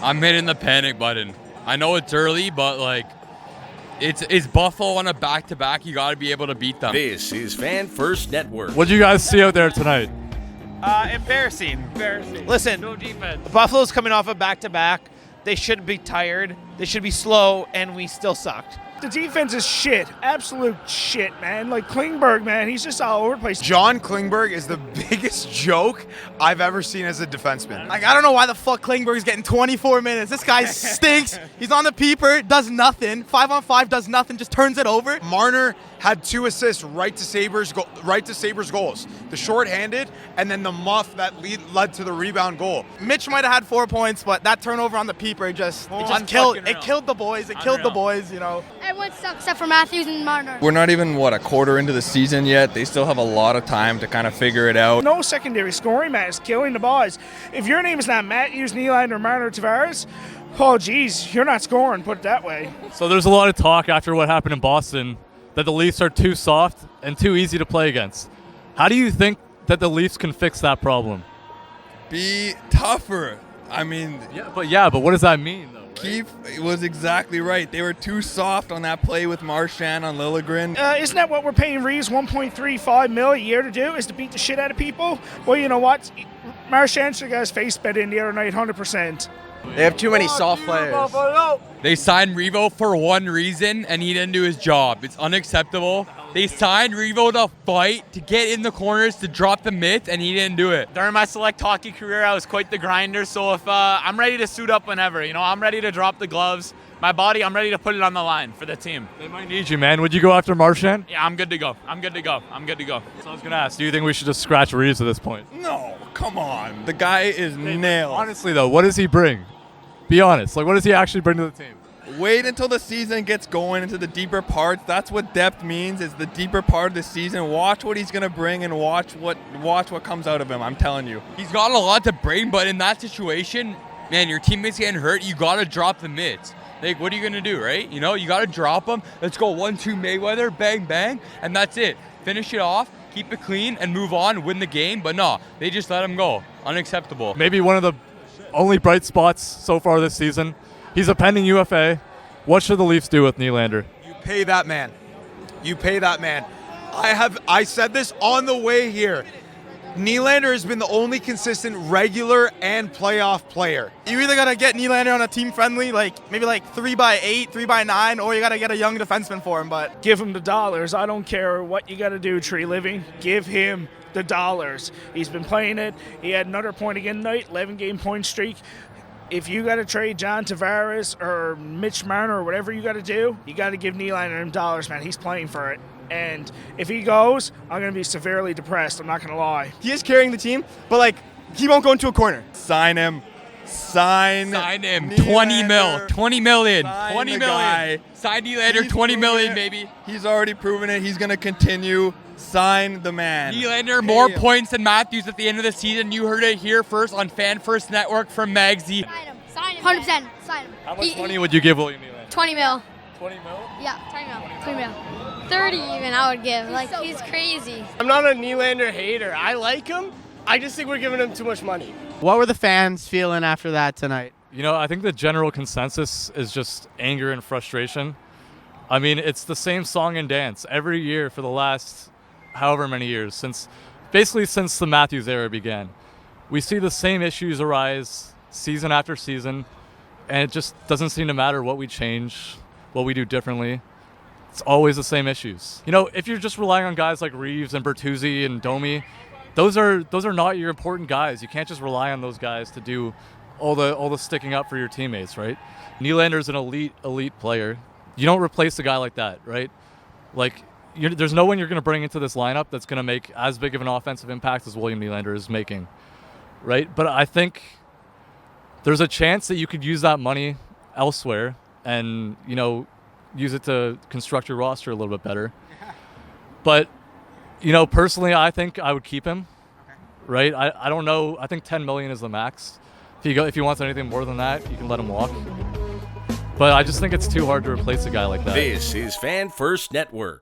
I'm hitting the panic button. I know it's early, but like, it's Buffalo on a back-to-back. You got to be able to beat them. This is Fan First Network. What did you guys see out there tonight? Embarrassing. Listen, No defense. Buffalo's coming off a back-to-back. They should be tired. They should be slow, and we still sucked. The defense is shit. Absolute shit, man. Like Klingberg, man, he's just all over the place. John Klingberg is the biggest joke I've ever seen as a defenseman. Like, I don't know why the fuck Klingberg's getting 24 minutes. This guy stinks. He's on the peeper, does nothing. 5-on-5 does nothing, just turns it over. Marner had 2 assists right to Sabres goals. The shorthanded and then the muff that led to the rebound goal. Mitch might have had 4 points, but that turnover on the peeper it just killed the boys. It killed the boys, you know. Everyone sucks except for Matthews and Marner. We're not even, a quarter into the season yet. They still have a lot of time to kind of figure it out. No secondary scoring, man. It's killing the boys. If your name is not Matthews, Nylander, Marner, Tavares, oh, geez, you're not scoring, put it that way. So there's a lot of talk after what happened in Boston that the Leafs are too soft and too easy to play against. How do you think that the Leafs can fix that problem? Be tougher. I mean, but what does that mean, though? Right? Keefe was exactly right. They were too soft on that play with Marchand on Liljegren. Isn't that what we're paying Reeves $1.35 million a year to do, is to beat the shit out of people? Well, you know what? Marchand should have got his face bet in the other night, 100%. They have too many soft players. They signed Revo for one reason, and he didn't do his job. It's unacceptable. They signed Revo to fight, to get in the corners, to drop the mitts, and he didn't do it. During my select hockey career, I was quite the grinder, so if I'm ready to suit up whenever, I'm ready to drop the gloves. My body, I'm ready to put it on the line for the team. They might need you, man. Would you go after Marchand? Yeah, I'm good to go. I'm good to go. So I was going to ask, do you think we should just scratch Reeves at this point? No, come on. The guy is nailed. Honestly, though, what does he bring? Be honest. Like, what does he actually bring to the team? Wait until the season gets going into the deeper parts. That's what depth means, is the deeper part of the season. Watch what he's going to bring and watch what comes out of him. I'm telling you. He's got a lot to bring, but in that situation, man, your teammates getting hurt, you got to drop the mitts. Like, what are you going to do, right? You got to drop them. Let's go 1-2 Mayweather, bang, bang, and that's it. Finish it off, keep it clean, and move on, win the game. But no, they just let him go. Unacceptable. Maybe one of the only bright spots so far this season. He's a pending UFA. What should the Leafs do with Nylander? You pay that man. I said this on the way here. Nylander has been the only consistent regular and playoff player. You either got to get Nylander on a team friendly, maybe 3x8, 3x9, or you got to get a young defenseman for him. But Give him the dollars. I don't care what you got to do, Tree Living. Give him the dollars. He's been playing it. He had another point again tonight, 11-game point streak. If you got to trade John Tavares or Mitch Marner or whatever you got to do, you got to give Nylander them dollars, man. He's playing for it. And if he goes, I'm going to be severely depressed. I'm not going to lie. he is carrying the team, but he won't go into a corner. Sign him. Sign him. Nylander. 20 million. Sign 20 million. guy. Sign Nylander, He's 20 million, proven it. baby. He's already proven it. He's going to continue. Sign the man. Nylander, more points than Matthews at the end of the season. You heard it here first on Fan First Network from Magsy. Sign him. 100%. Sign him. How much money would you give William Nylander? 20 mil. 20 mil? Yeah, 20 mil. 30 even I would give. He's crazy. I'm not a Nylander hater. I like him. I just think we're giving him too much money. What were the fans feeling after that tonight? I think the general consensus is just anger and frustration. I mean, it's the same song and dance every year for the last however many years, since the Matthews era began. We see the same issues arise season after season, and it just doesn't seem to matter what we change, what we do differently. It's always the same issues. If you're just relying on guys like Reeves and Bertuzzi and Domi, those are not your important guys. You can't just rely on those guys to do all the sticking up for your teammates, right? Nylander's an elite player. You don't replace a guy like that, right? There's no one you're going to bring into this lineup that's going to make as big of an offensive impact as William Nylander is making, right? But I think there's a chance that you could use that money elsewhere and, use it to construct your roster a little bit better. But, personally, I think I would keep him, right? I don't know. I think $10 million is the max. If he wants anything more than that, you can let him walk. But I just think it's too hard to replace a guy like that. This is Fan First Network.